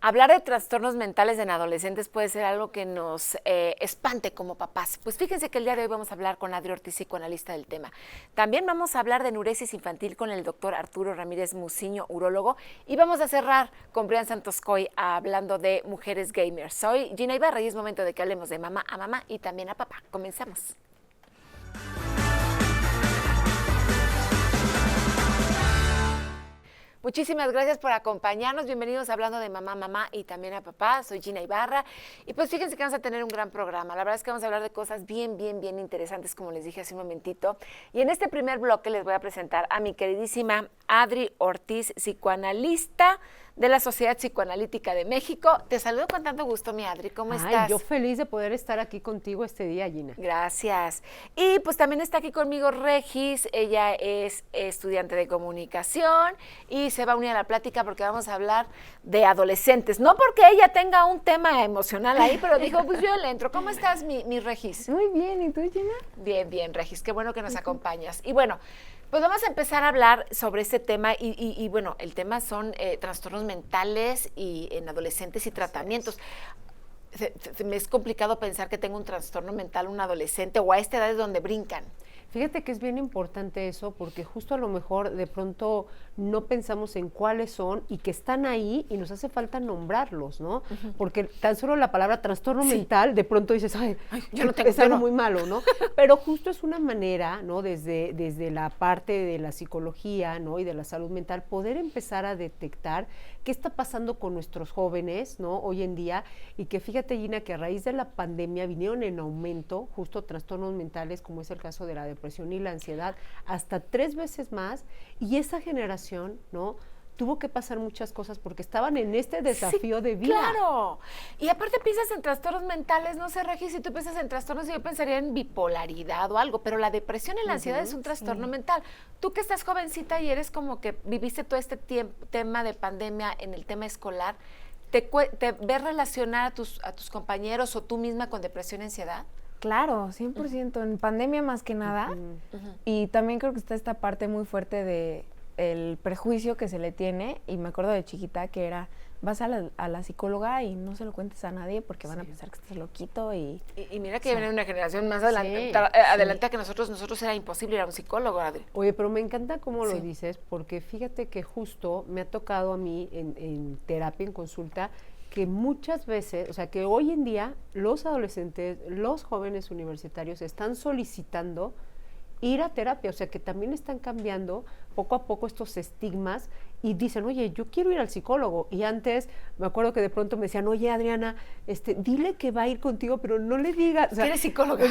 Hablar de trastornos mentales en adolescentes puede ser algo que nos espante como papás. Pues fíjense que el día de hoy vamos a hablar con Adri Ortiz, psicoanalista del tema. También vamos a hablar de enuresis infantil con el doctor Arturo Ramírez Muciño, urólogo. Y vamos a cerrar con Brian Santoscoy hablando de mujeres gamers. Soy Gina Ibarra y es momento de que hablemos de mamá a mamá y también a papá. Comenzamos. Muchísimas gracias por acompañarnos. Bienvenidos a Hablando de Mamá, Mamá y también a Papá. Soy Gina Ibarra. Y pues fíjense que vamos a tener un gran programa. La verdad es que vamos a hablar de cosas bien interesantes, como les dije hace un momentito. Y en este primer bloque les voy a presentar a mi queridísima Adri Ortiz, psicoanalista de la Sociedad Psicoanalítica de México. Te saludo con tanto gusto, mi Adri. ¿Cómo estás? Yo feliz de poder estar aquí contigo este día, Gina. Gracias. Y pues también está aquí conmigo Regis. Ella es estudiante de comunicación y se va a unir a la plática porque vamos a hablar de adolescentes. No porque ella tenga un tema emocional ahí, pero dijo, pues yo le entro. ¿Cómo estás, mi Regis? Muy bien, ¿y tú, Gina? Bien, Regis. Qué bueno que nos acompañas. Y bueno, pues vamos a empezar a hablar sobre este tema y bueno, el tema son trastornos mentales y en adolescentes y tratamientos. Me es complicado pensar que tengo un trastorno mental un adolescente o a esta edad es donde brincan. Fíjate que es bien importante eso porque justo a lo mejor de pronto no pensamos en cuáles son y que están ahí y nos hace falta nombrarlos, ¿no? Uh-huh. Porque tan solo la palabra trastorno mental, de pronto dices, ay yo no tengo, es algo muy malo, ¿no? Pero justo es una manera, ¿no? Desde la parte de la psicología, ¿no? Y de la salud mental, poder empezar a detectar qué está pasando con nuestros jóvenes, ¿no? Hoy en día, y que fíjate, Gina, que a raíz de la pandemia vinieron en aumento justo trastornos mentales, como es el caso de la depresión y la ansiedad, hasta 3 veces más, y esa generación, ¿no? Tuvo que pasar muchas cosas porque estaban en este desafío de vida. Claro. Y aparte piensas en trastornos mentales, no sé, Regis, si tú piensas en trastornos, yo pensaría en bipolaridad o algo, pero la depresión y la ansiedad es un trastorno mental. Tú que estás jovencita y eres como que viviste todo este tema de pandemia en el tema escolar, ¿te ves relacionar a tus compañeros o tú misma con depresión y ansiedad? Claro, 100%, en pandemia más que nada, y también creo que está esta parte muy fuerte de el prejuicio que se le tiene, y me acuerdo de chiquita que era, vas a la psicóloga y no se lo cuentes a nadie porque van a pensar que estás loquito y mira que viene una generación más adelante a que nosotros era imposible ir a un psicólogo, Adri. Oye, pero me encanta cómo lo dices, porque fíjate que justo me ha tocado a mí en terapia, en consulta, que muchas veces, o sea, que hoy en día los adolescentes, los jóvenes universitarios están solicitando ir a terapia, o sea, que también están cambiando poco a poco estos estigmas y dicen, oye, yo quiero ir al psicólogo. Y antes me acuerdo que de pronto me decían, oye, Adriana, dile que va a ir contigo, pero no le digas. O sea, ¿eres psicóloga?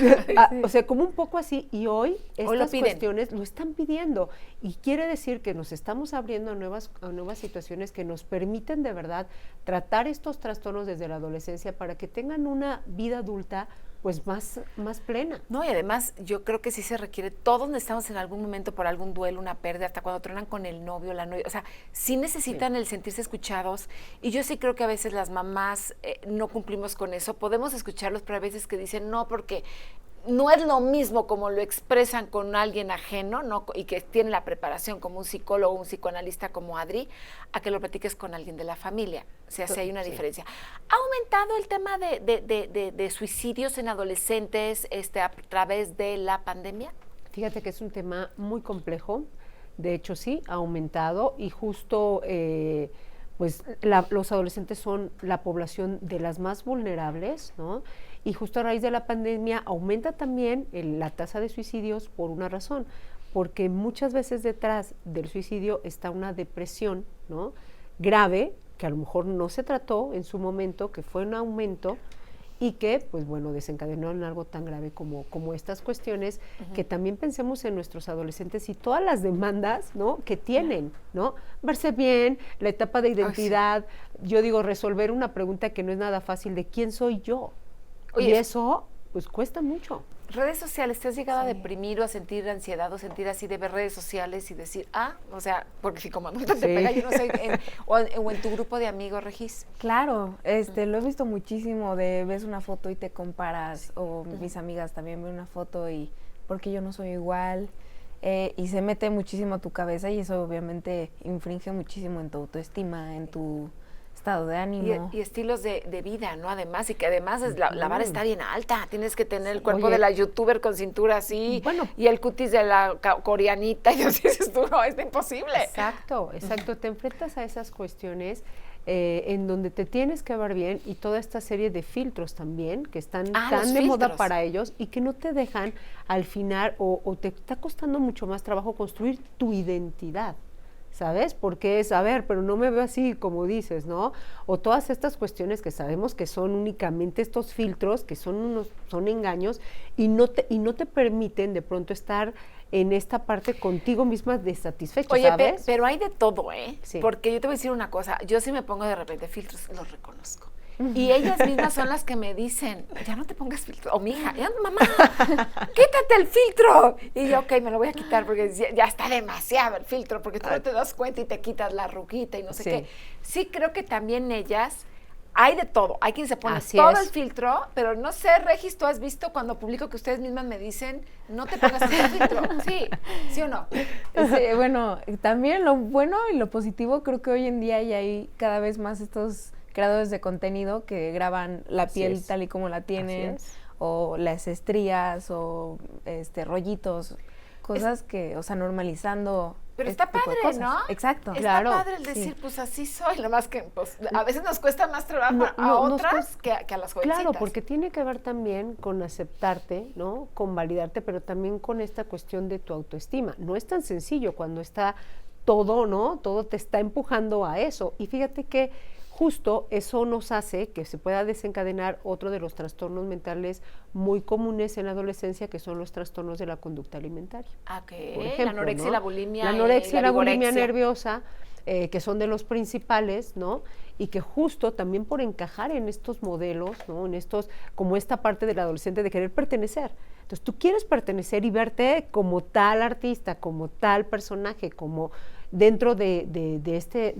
O sea, como un poco así. Y hoy estas cuestiones lo están pidiendo. Y quiere decir que nos estamos abriendo a nuevas situaciones que nos permiten de verdad tratar estos trastornos desde la adolescencia para que tengan una vida adulta pues más plena. No, y además yo creo que sí se requiere, todos necesitamos en algún momento por algún duelo, una pérdida, hasta cuando tronan con el novio, la novia, o sea, sí necesitan el sentirse escuchados, y yo sí creo que a veces las mamás no cumplimos con eso, podemos escucharlos, pero a veces que dicen no, porque no es lo mismo como lo expresan con alguien ajeno, ¿no? Y que tiene la preparación como un psicólogo, un psicoanalista como Adri, a que lo platiques con alguien de la familia. O sea, sí hay una diferencia. ¿Ha aumentado el tema de suicidios en adolescentes a través de la pandemia? Fíjate que es un tema muy complejo. De hecho, sí, ha aumentado y justo pues los adolescentes son la población de las más vulnerables, ¿no? Y justo a raíz de la pandemia aumenta también la tasa de suicidios por una razón, porque muchas veces detrás del suicidio está una depresión, ¿no? Grave, que a lo mejor no se trató en su momento, que fue un aumento y que, pues bueno, desencadenó en algo tan grave como estas cuestiones, que también pensemos en nuestros adolescentes y todas las demandas, ¿no?, que tienen, ¿no? Verse bien, la etapa de identidad, yo digo, resolver una pregunta que no es nada fácil de ¿quién soy yo? Oye, y eso, pues cuesta mucho. Redes sociales, ¿te has llegado a deprimir o a sentir ansiedad o sentir así de ver redes sociales y decir, o sea, porque si como adulto te pega, yo no sé, o en tu grupo de amigos, Regis? Claro, lo he visto muchísimo de ves una foto y te comparas, o mis amigas también ven una foto y porque yo no soy igual, y se mete muchísimo a tu cabeza y eso obviamente infringe muchísimo en tu autoestima, en tu estado de ánimo. Y estilos de vida, ¿no? Además, y que además la vara está bien alta. Tienes que tener el cuerpo Oye. de la youtuber con cintura así, Bueno. y el cutis de la coreanita, y así dices tú, no, es imposible. Exacto. Te enfrentas a esas cuestiones en donde te tienes que ver bien y toda esta serie de filtros también que están tan de moda para ellos y que no te dejan al final o te está costando mucho más trabajo construir tu identidad. ¿Sabes? Porque es, a ver, pero no me veo así como dices, ¿no? O todas estas cuestiones que sabemos que son únicamente estos filtros, que son engaños, y no te permiten de pronto estar en esta parte contigo misma desatisfecha, Oye, ¿sabes? pero hay de todo, ¿eh? Sí. Porque yo te voy a decir una cosa, yo sí me pongo de repente filtros, los reconozco. Y ellas mismas son las que me dicen, ya no te pongas filtro. O mi hija, ya, mamá, quítate el filtro. Y yo, ok, me lo voy a quitar porque ya está demasiado el filtro, porque tú no te das cuenta y te quitas la ruguita y no sé qué. Sí, creo que también ellas, hay de todo. Hay quien se pone todo el filtro, pero no sé, Regis, ¿tú has visto cuando publico que ustedes mismas me dicen, no te pongas el filtro? ¿Sí o no? Sí, bueno, también lo bueno y lo positivo, creo que hoy en día ya hay cada vez más estos creadores de contenido que graban la piel tal y como la tienen, o las estrías, o rollitos, cosas que, o sea, normalizando. Pero está padre, ¿no? Exacto. Está padre el decir, pues así soy, nada más que pues, a veces nos cuesta más trabajo a otras que a las jovencitas. Claro, porque tiene que ver también con aceptarte, ¿no? Con validarte, pero también con esta cuestión de tu autoestima. No es tan sencillo cuando está todo, ¿no? Todo te está empujando a eso. Y fíjate que justo eso nos hace que se pueda desencadenar otro de los trastornos mentales muy comunes en la adolescencia, que son los trastornos de la conducta alimentaria. Por ejemplo, la anorexia, ¿no? la bulimia. La anorexia y la bulimia vigorexia nerviosa, que son de los principales, ¿no? Y que justo también por encajar en estos modelos, ¿no? En estos, como esta parte del adolescente de querer pertenecer. Entonces tú quieres pertenecer y verte como tal artista, como tal personaje, como dentro de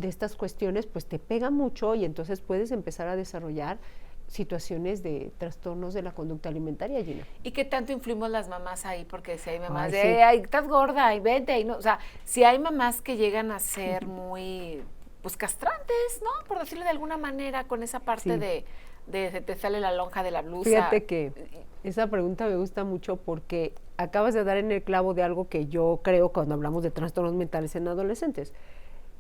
estas cuestiones, pues te pega mucho y entonces puedes empezar a desarrollar situaciones de trastornos de la conducta alimentaria, Gina. ¿Y qué tanto influimos las mamás ahí? Porque si hay mamás ay, estás gorda, y vete, y no, o sea, si hay mamás que llegan a ser muy, pues, castrantes, ¿no? Por decirlo de alguna manera, con esa parte de te sale la lonja de la blusa. Fíjate que esa pregunta me gusta mucho porque acabas de dar en el clavo de algo que yo creo cuando hablamos de trastornos mentales en adolescentes.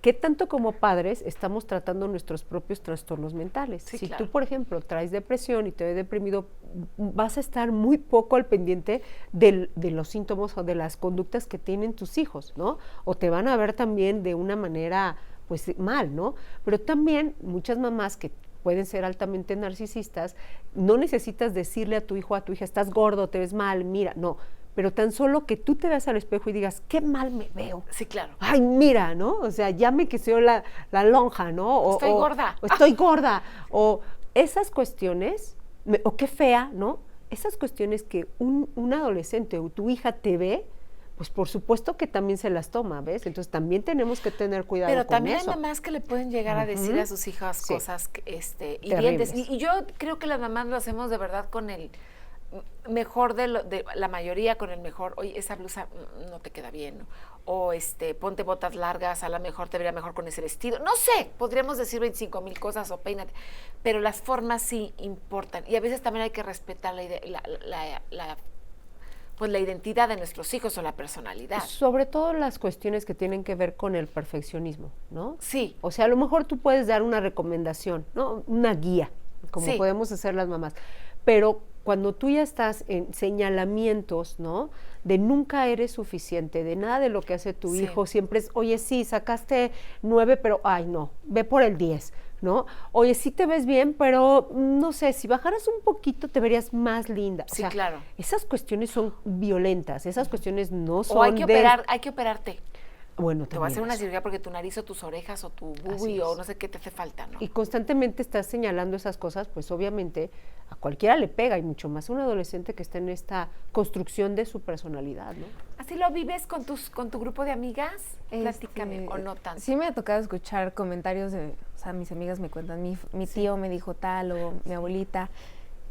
¿Qué tanto como padres estamos tratando nuestros propios trastornos mentales? Sí, si claro. tú, por ejemplo, traes depresión y te ves deprimido, vas a estar muy poco al pendiente de los síntomas o de las conductas que tienen tus hijos, ¿no? O te van a ver también de una manera, pues, mal, ¿no? Pero también muchas mamás que pueden ser altamente narcisistas, no necesitas decirle a tu hijo o a tu hija, estás gordo, te ves mal, mira, no. Pero tan solo que tú te veas al espejo y digas, qué mal me veo. Sí, claro. Ay, mira, ¿no? O sea, ya me queció la lonja, ¿no? Estoy gorda. O estoy gorda. O esas cuestiones, o qué fea, ¿no? Esas cuestiones que un adolescente o tu hija te ve, pues por supuesto que también se las toma, ¿ves? Entonces también tenemos que tener cuidado con eso. Pero también hay mamás que le pueden llegar a decir a sus hijas cosas hirientes. Y yo creo que las mamás lo hacemos de verdad con el mejor de la mayoría, con el mejor, oye, esa blusa no te queda bien, ¿no? O ponte botas largas, a lo mejor te vería mejor con ese vestido. No sé, podríamos decir 25,000 cosas o peínate, pero las formas sí importan. Y a veces también hay que respetar pues la identidad de nuestros hijos o la personalidad. Sobre todo las cuestiones que tienen que ver con el perfeccionismo, ¿no? Sí. O sea, a lo mejor tú puedes dar una recomendación, ¿no? Una guía, como podemos hacer las mamás. Pero cuando tú ya estás en señalamientos, ¿no? De nunca eres suficiente, de nada de lo que hace tu hijo, siempre es, oye, sí, sacaste 9, pero, ay, no, ve por el 10, ¿no? Oye, sí te ves bien, pero, no sé, si bajaras un poquito te verías más linda. O sea, claro. Esas cuestiones son violentas, esas cuestiones no son o hay que operarte. Bueno, te voy a hacer una eso. cirugía porque tu nariz o tus orejas o tu bubi o no sé qué te hace falta, ¿no? Y constantemente estás señalando esas cosas, pues obviamente a cualquiera le pega, y mucho más a un adolescente que está en esta construcción de su personalidad, ¿no? ¿Así lo vives con tu grupo de amigas? Platícame, o no tanto. Sí me ha tocado escuchar comentarios de, o sea, mis amigas me cuentan, mi tío me dijo tal, o mi abuelita,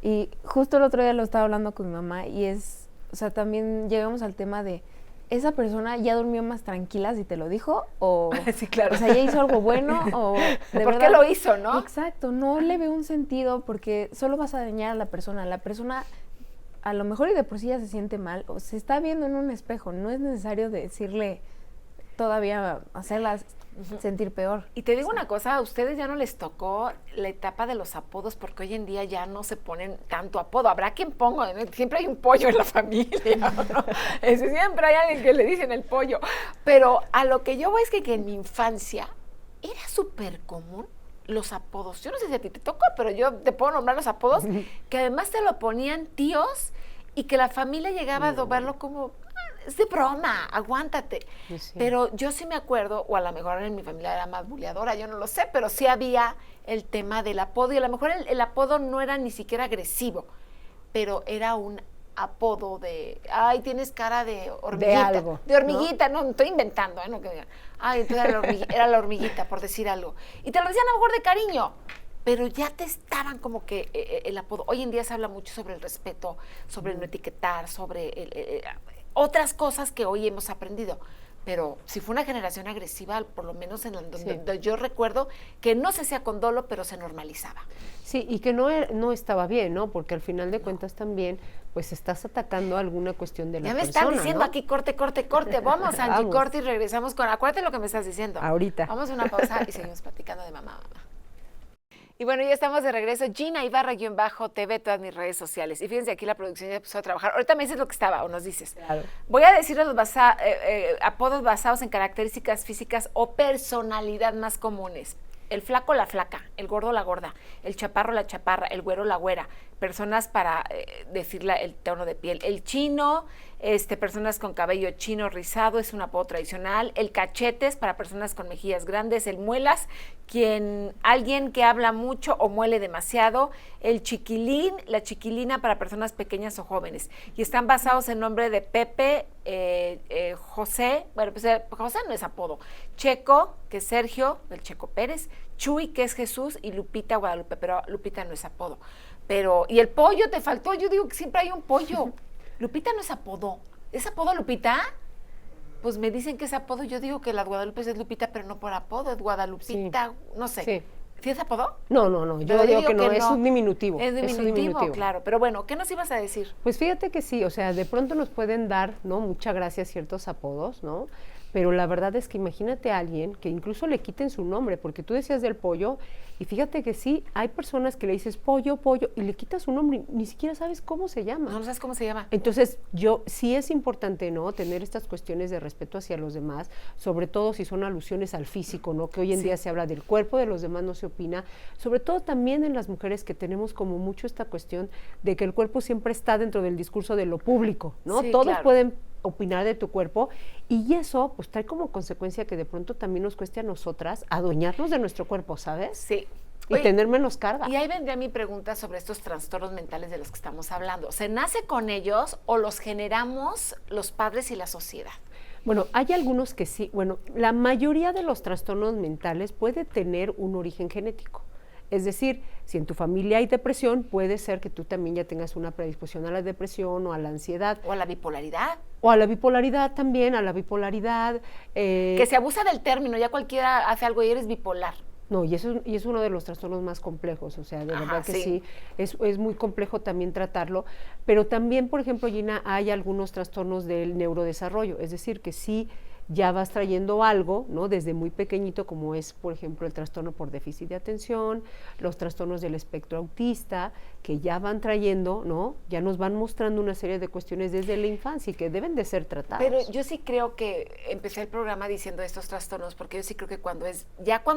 y justo el otro día lo estaba hablando con mi mamá, y o sea, también llegamos al tema de esa persona ya durmió más tranquila si te lo dijo o, Sí, claro. o sea, ya hizo algo bueno o de ¿Por qué verdad, lo hizo, no? Exacto, no le veo un sentido porque solo vas a dañar a la persona. La persona a lo mejor y de por sí ya se siente mal o se está viendo en un espejo. No es necesario decirle todavía hacerla sentir peor. Y te digo una cosa, a ustedes ya no les tocó la etapa de los apodos porque hoy en día ya no se ponen tanto apodo. Habrá quien ponga, siempre hay un pollo en la familia, ¿no? Siempre hay alguien que le dicen el pollo. Pero a lo que yo voy es que en mi infancia era súper común los apodos. Yo no sé si a ti te tocó, pero yo te puedo nombrar los apodos que además te lo ponían tíos y que la familia llegaba a verlo como... Es de broma, aguántate. Sí. Pero yo sí me acuerdo, o a lo mejor en mi familia era más buleadora, yo no lo sé, pero sí había el tema del apodo, y a lo mejor el apodo no era ni siquiera agresivo, pero era un apodo de, ay, tienes cara de hormiguita. De algo, de hormiguita, ¿no? Estoy inventando, ¿eh? No que digan, ay, entonces era la hormiguita, por decir algo. Y te lo decían a lo mejor de cariño, pero ya te estaban como que el apodo. Hoy en día se habla mucho sobre el respeto, sobre el no etiquetar, sobre otras cosas que hoy hemos aprendido. Pero si fue una generación agresiva, por lo menos en donde yo recuerdo que no se hacía con dolo, pero se normalizaba. Sí, y que no estaba bien, ¿no? Porque al final de cuentas también, pues estás atacando alguna cuestión de la persona, Ya me están diciendo ¿no? aquí corte. Vamos, Angie, Vamos. corte y regresamos con... Acuérdate lo que me estás diciendo. Ahorita. Vamos a una pausa y seguimos platicando de mamá. Y bueno, ya estamos de regreso. Gina Ibarra-TV, todas mis redes sociales. Y fíjense, aquí la producción ya empezó a trabajar. Ahorita me dices lo que estaba, o nos dices. Claro. Voy a decir los apodos basados en características físicas o personalidad más comunes. El flaco, la flaca, el gordo, la gorda, el chaparro, la chaparra, el güero, la güera, personas para decir el tono de piel, el chino, personas con cabello chino rizado, es un apodo tradicional, el cachetes para personas con mejillas grandes, el muelas, alguien que habla mucho o muele demasiado, el chiquilín, la chiquilina para personas pequeñas o jóvenes, y están basados en nombre de Pepe, José, bueno, pues José no es apodo, Checo, que es Sergio, el Checo Pérez, Chuy, que es Jesús, y Lupita Guadalupe, pero Lupita no es apodo. Pero, y el pollo te faltó, yo digo que siempre hay un pollo. Lupita no es apodo. ¿Es apodo Lupita? Pues me dicen que es apodo, yo digo que la Guadalupe es Lupita, pero no por apodo, es Guadalupita, no sé. Sí. ¿Sí es apodo? No, yo digo que no, es no. un diminutivo. Es diminutivo, claro. Pero bueno, ¿qué nos ibas a decir? Pues fíjate que sí, o sea, de pronto nos pueden dar, ¿no? Mucha gracia ciertos apodos, ¿no? Pero la verdad es que imagínate a alguien que incluso le quiten su nombre, porque tú decías del pollo, y fíjate que sí, hay personas que le dices pollo, y le quitas su nombre, ni siquiera sabes cómo se llama. No sabes cómo se llama. Entonces, sí es importante, ¿no? Tener estas cuestiones de respeto hacia los demás, sobre todo si son alusiones al físico, ¿no? Que hoy en día se habla del cuerpo de los demás, no se opina, sobre todo también en las mujeres que tenemos como mucho esta cuestión de que el cuerpo siempre está dentro del discurso de lo público, ¿no? Sí, Todos claro. pueden opinar de tu cuerpo y eso pues trae como consecuencia que de pronto también nos cueste a nosotras adueñarnos de nuestro cuerpo, ¿sabes? Sí. Y Oye, tener menos carga. Y ahí vendría mi pregunta sobre estos trastornos mentales de los que estamos hablando. ¿Se nace con ellos o los generamos los padres y la sociedad? Bueno, hay algunos que sí. Bueno, la mayoría de los trastornos mentales puede tener un origen genético. Es decir, si en tu familia hay depresión, puede ser que tú también ya tengas una predisposición a la depresión o a la ansiedad. ¿O a la bipolaridad? O a la bipolaridad también, a la bipolaridad. Que se abusa del término, ya cualquiera hace algo y eres bipolar. No, y es uno de los trastornos más complejos, o sea, de verdad que sí, es muy complejo también tratarlo, pero también, por ejemplo, Gina, hay algunos trastornos del neurodesarrollo, es decir, que sí ya vas trayendo algo, ¿no? Desde muy pequeñito, como es, por ejemplo, el trastorno por déficit de atención, los trastornos del espectro autista, que ya van trayendo, ¿no? Ya nos van mostrando una serie de cuestiones desde la infancia y que deben de ser tratadas. Pero yo sí creo que empecé el programa diciendo estos trastornos, porque yo sí creo que cuando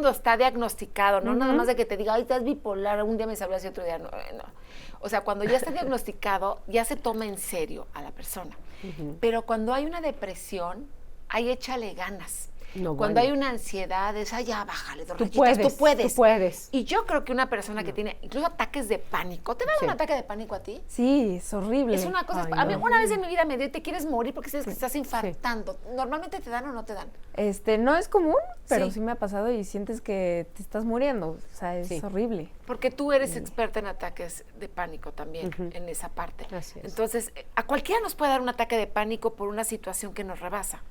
está diagnosticado, no nada más de que te diga, ay, estás bipolar, un día me sabrás y otro día no. O sea, cuando ya está diagnosticado, ya se toma en serio a la persona. Pero cuando hay una depresión, ahí échale ganas. No, Cuando bueno. hay una ansiedad, es, ay, ya, bájale 2 Tú rayitas, puedes, tú puedes. Y yo creo que una persona que tiene incluso ataques de pánico, ¿te da Sí. un ataque de pánico a ti? Sí, es horrible. Es una cosa, Ay, a mí no. una vez en mi vida me dio y te quieres morir porque sabes que estás infartando. ¿Normalmente te dan o no te dan? No es común, pero Sí. sí me ha pasado y sientes que te estás muriendo. O sea, es Sí. horrible. Porque tú eres experta en ataques de pánico también, en esa parte. Así es. Entonces, a cualquiera nos puede dar un ataque de pánico por una situación que nos rebasa.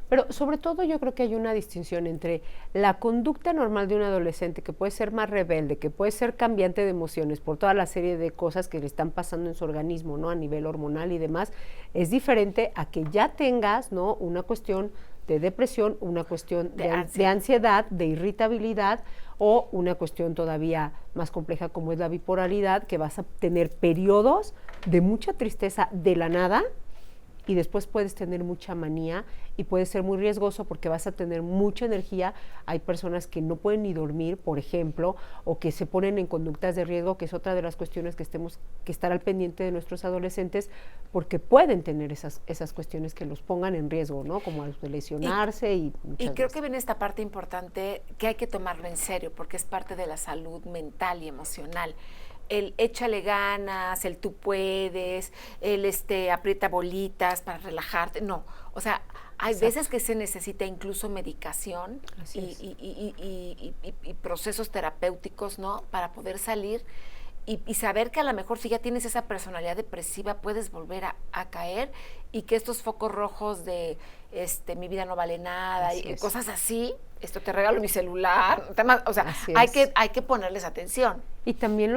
Pero sobre todo yo creo que hay una distinción entre la conducta normal de un adolescente, que puede ser más rebelde, que puede ser cambiante de emociones por toda la serie de cosas que le están pasando en su organismo, ¿no? A nivel hormonal y demás, es diferente a que ya tengas, ¿no? Una cuestión de depresión, una cuestión de ansiedad, de irritabilidad, o una cuestión todavía más compleja como es la bipolaridad, que vas a tener periodos de mucha tristeza de la nada, y después puedes tener mucha manía y puede ser muy riesgoso porque vas a tener mucha energía. Hay personas que no pueden ni dormir, por ejemplo, o que se ponen en conductas de riesgo, que es otra de las cuestiones que tenemos que estar al pendiente de nuestros adolescentes, porque pueden tener esas cuestiones que los pongan en riesgo, ¿no? Como al lesionarse y muchas creo veces. que viene esta parte importante que hay que tomarlo en serio porque es parte de la salud mental y emocional. El échale ganas, el tú puedes, el aprieta bolitas para relajarte, no. O sea, hay Exacto. veces que se necesita incluso medicación Así es. y procesos terapéuticos, ¿no? Para poder salir y saber que a lo mejor si ya tienes esa personalidad depresiva puedes volver a caer y que estos focos rojos de mi vida no vale nada Así y es. cosas así, esto te regalo mi celular, o sea, Así hay es. que ponerles atención. Y también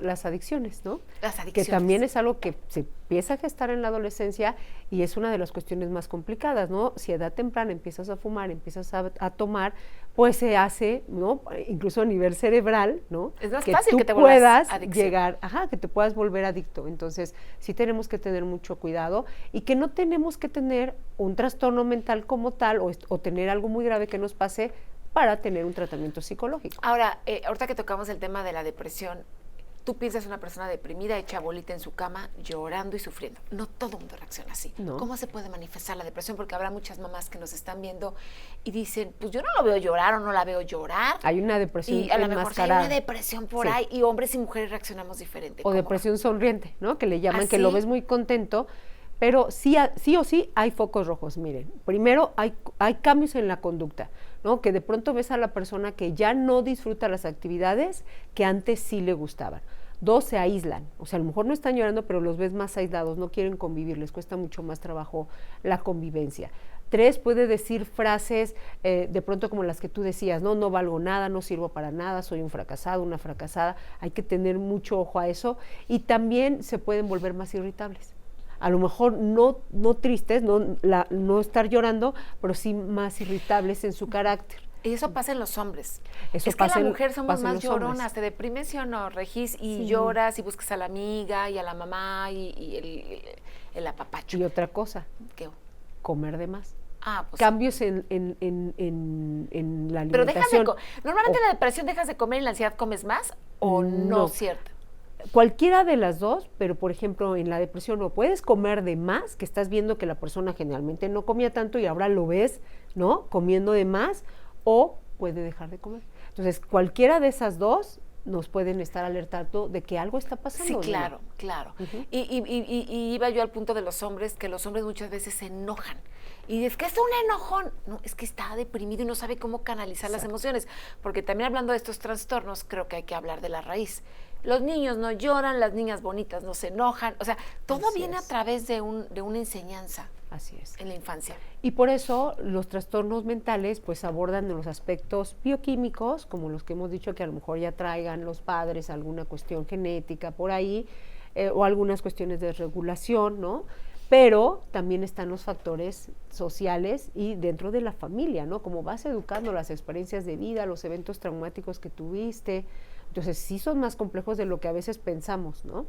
las adicciones, ¿no? Las adicciones. Que también es algo que se empieza a gestar en la adolescencia y es una de las cuestiones más complicadas, ¿no? Si a edad temprana empiezas a fumar, empiezas a tomar, pues se hace, ¿no? Incluso a nivel cerebral, ¿no? Es más que fácil tú que te vuelvas puedas adicción. llegar, que te puedas volver adicto. Entonces, sí tenemos que tener mucho cuidado y que no tenemos que tener un trastorno mental como tal o tener algo muy grave que nos pase para tener un tratamiento psicológico. Ahora, ahorita que tocamos el tema de la depresión, tú piensas una persona deprimida, hecha bolita en su cama, llorando y sufriendo. No todo el mundo reacciona así. No. ¿Cómo se puede manifestar la depresión? Porque habrá muchas mamás que nos están viendo y dicen, pues yo no lo veo llorar o no la veo llorar. Hay una depresión Y a lo mejor hay enmascarada. una depresión por Sí. ahí y hombres y mujeres reaccionamos diferente. O ¿Cómo? depresión sonriente, ¿no? Que le llaman, ¿Ah, que lo sí? ves muy contento, pero sí o sí hay focos rojos. Miren, primero hay cambios en la conducta, ¿no? Que de pronto ves a la persona que ya no disfruta las actividades que antes sí le gustaban. 2, se aíslan, o sea, a lo mejor no están llorando, pero los ves más aislados, no quieren convivir, les cuesta mucho más trabajo la convivencia. 3, puede decir frases de pronto como las que tú decías, no valgo nada, no sirvo para nada, soy un fracasado, una fracasada. Hay que tener mucho ojo a eso y también se pueden volver más irritables. A lo mejor no tristes, no estar llorando, pero sí más irritables en su carácter. Y eso pasa en los hombres. Eso es que pasa la en- mujer somos pasa en más los hombres. lloronas. ¿Te deprimes, sí o no, Regis? Y Sí. lloras y buscas a la amiga y a la mamá y el apapacho. Y otra cosa, ¿Qué? comer de más. Pues Cambios en la alimentación. pero dejas de normalmente O- la depresión dejas de comer y en la ansiedad comes más o no, No. ¿cierto? Cualquiera de las dos, pero por ejemplo en la depresión no puedes comer de más, que estás viendo que la persona generalmente no comía tanto y ahora lo ves, ¿no? Comiendo de más, o puede dejar de comer. Entonces, cualquiera de esas dos nos pueden estar alertando de que algo está pasando. Sí, ¿no? claro. Ujú. Y iba yo al punto de los hombres, que los hombres muchas veces se enojan. Y es que es un enojón. No, es que está deprimido y no sabe cómo canalizar las emociones. Porque también hablando de estos trastornos, creo que hay que hablar de la raíz. Los niños no lloran, las niñas bonitas no se enojan. O sea, todo Así viene es. a través de una enseñanza Así es. en la infancia. Y por eso los trastornos mentales pues abordan los aspectos bioquímicos, como los que hemos dicho que a lo mejor ya traigan los padres alguna cuestión genética por ahí, o algunas cuestiones de regulación, ¿no? Pero también están los factores sociales y dentro de la familia, ¿no? Como vas educando, las experiencias de vida, los eventos traumáticos que tuviste. Entonces sí son más complejos de lo que a veces pensamos, ¿no?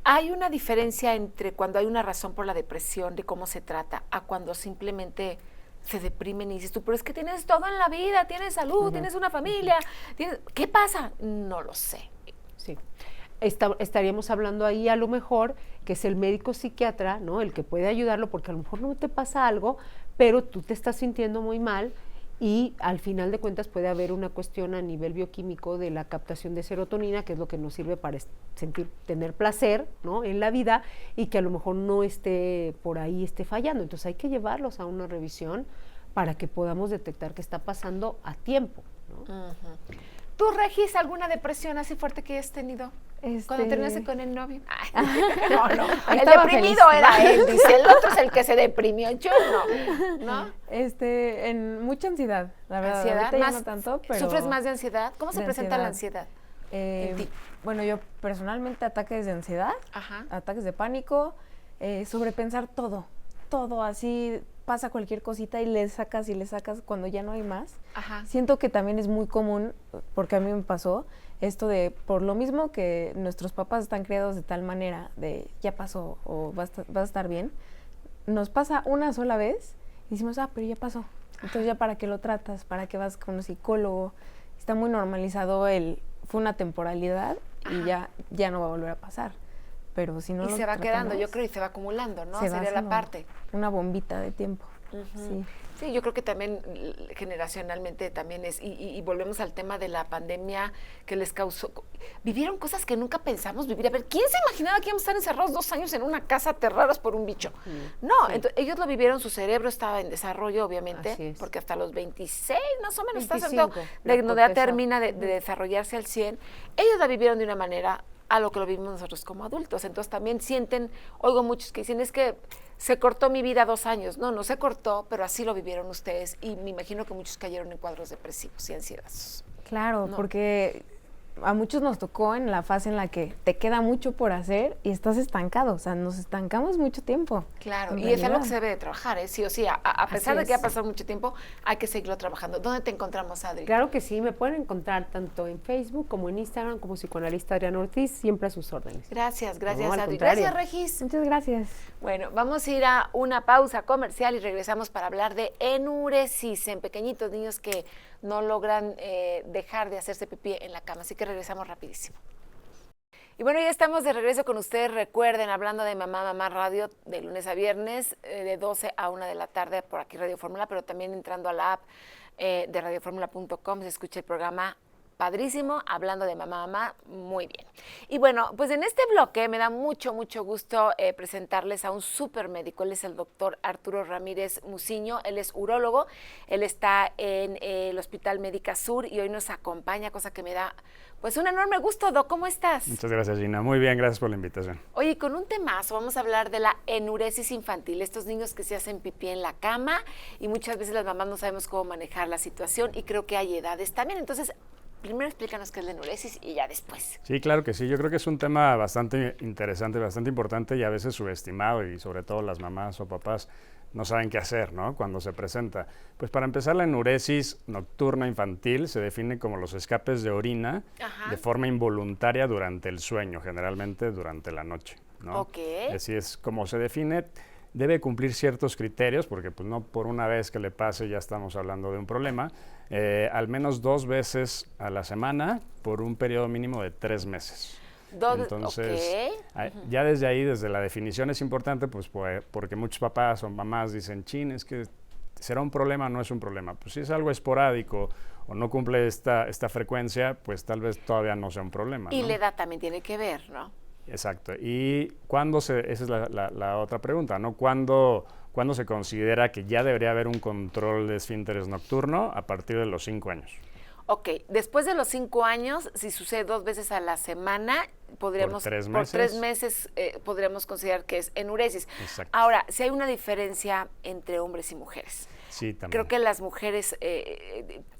Hay una diferencia entre cuando hay una razón por la depresión, de cómo se trata, a cuando simplemente se deprimen y dices tú, pero es que tienes todo en la vida, tienes salud, tienes una familia, ¿qué pasa? No lo sé. Sí. Estaríamos hablando ahí a lo mejor que es el médico psiquiatra, ¿no? El que puede ayudarlo porque a lo mejor no te pasa algo, pero tú te estás sintiendo muy mal y al final de cuentas puede haber una cuestión a nivel bioquímico de la captación de serotonina, que es lo que nos sirve para tener placer, ¿no?, en la vida, y que a lo mejor no esté por ahí, esté fallando. Entonces hay que llevarlos a una revisión para que podamos detectar qué está pasando a tiempo, ¿no? Uh-huh. ¿Tú, Regis, alguna depresión así fuerte que hayas tenido cuando terminaste con el novio? No, el deprimido feliz. Era él, dice, el otro es el que se deprimió, yo no. En mucha ansiedad, la verdad. ¿Ansiedad? Más, no tanto, pero ¿Sufres más de ansiedad? ¿Cómo se presenta la ansiedad en ti? Bueno, yo personalmente ataques de ansiedad, ataques de pánico, sobrepensar todo así. Pasa cualquier cosita y le sacas cuando ya no hay más. Siento que también es muy común, porque a mí me pasó, esto de, por lo mismo que nuestros papás están criados de tal manera, de ya pasó o vas a estar bien, nos pasa una sola vez y decimos, pero ya pasó. Entonces ya para qué lo tratas, para qué vas con un psicólogo. Está muy normalizado fue una temporalidad y ya no va a volver a pasar. Pero si no y se va quedando, yo creo, y se va acumulando, ¿no? Sería la parte. Una bombita de tiempo. Uh-huh. Sí, yo creo que también generacionalmente también es, y volvemos al tema de la pandemia que les causó, vivieron cosas que nunca pensamos vivir. A ver, ¿quién se imaginaba que íbamos a estar encerrados 2 años en una casa aterrados por un bicho? No, entonces, ellos lo vivieron, su cerebro estaba en desarrollo, obviamente, porque hasta los 26, más o menos, 25, cuando ya termina de desarrollarse al 100, ellos la vivieron de una manera a lo que lo vivimos nosotros como adultos. Entonces también oigo muchos que dicen, es que se cortó mi vida 2 años. No se cortó, pero así lo vivieron ustedes, y me imagino que muchos cayeron en cuadros depresivos y ansiedades. Claro, porque a muchos nos tocó en la fase en la que te queda mucho por hacer y estás estancado, o sea, nos estancamos mucho tiempo. Claro, y es algo que se debe de trabajar, sí o sí, a pesar de que ha pasado mucho tiempo, hay que seguirlo trabajando. ¿Dónde te encontramos, Adri? Claro que sí, me pueden encontrar tanto en Facebook como en Instagram como psicoanalista Adriana Ortiz, siempre a sus órdenes. Gracias, Adri. Gracias, Regis. Muchas gracias. Bueno, vamos a ir a una pausa comercial y regresamos para hablar de enuresis en pequeñitos niños que no logran dejar de hacerse pipí en la cama. Así que regresamos rapidísimo. Y bueno, ya estamos de regreso con ustedes. Recuerden, hablando de Mamá Radio, de lunes a viernes, de 12 a 1 de la tarde, por aquí Radio Fórmula, pero también entrando a la app de radioformula.com se escucha el programa padrísimo, hablando de mamá, muy bien. Y bueno, pues en este bloque me da mucho gusto presentarles a un súper médico. Él es el doctor Arturo Ramírez Muciño, él es urólogo, él está en el Hospital Médica Sur y hoy nos acompaña, cosa que me da pues un enorme gusto. Doc, ¿cómo estás? Muchas gracias, Gina. Muy bien, gracias por la invitación. Oye, con un temazo, vamos a hablar de la enuresis infantil, estos niños que se hacen pipí en la cama y muchas veces las mamás no sabemos cómo manejar la situación y creo que hay edades también. Entonces, primero explícanos qué es la enuresis y ya después. Sí, claro que sí. Yo creo que es un tema bastante interesante, bastante importante y a veces subestimado, y sobre todo las mamás o papás no saben qué hacer, ¿no?, cuando se presenta. Pues para empezar, la enuresis nocturna infantil se define como los escapes de orina de forma involuntaria durante el sueño, generalmente durante la noche, ¿no? Okay. Así es como se define. Debe cumplir ciertos criterios, porque pues no por una vez que le pase ya estamos hablando de un problema. Al menos 2 veces a la semana por un periodo mínimo de 3 meses. Entonces, ya desde ahí, desde la definición es importante, pues porque muchos papás o mamás dicen, chin, es que ¿será un problema? No es un problema. Pues si es algo esporádico o no cumple esta frecuencia, pues tal vez todavía no sea un problema, y ¿no? la edad también tiene que ver, ¿no? Exacto. ¿Y cuándo esa es la otra pregunta, ¿no? ¿Cuándo se considera que ya debería haber un control de esfínteres nocturno? A partir de los 5 años. Ok, después de los 5 años, si sucede 2 veces a la semana, podríamos, por 3 meses podríamos considerar que es enuresis. Exacto. Ahora, si hay una diferencia entre hombres y mujeres. Sí, también. Creo que las mujeres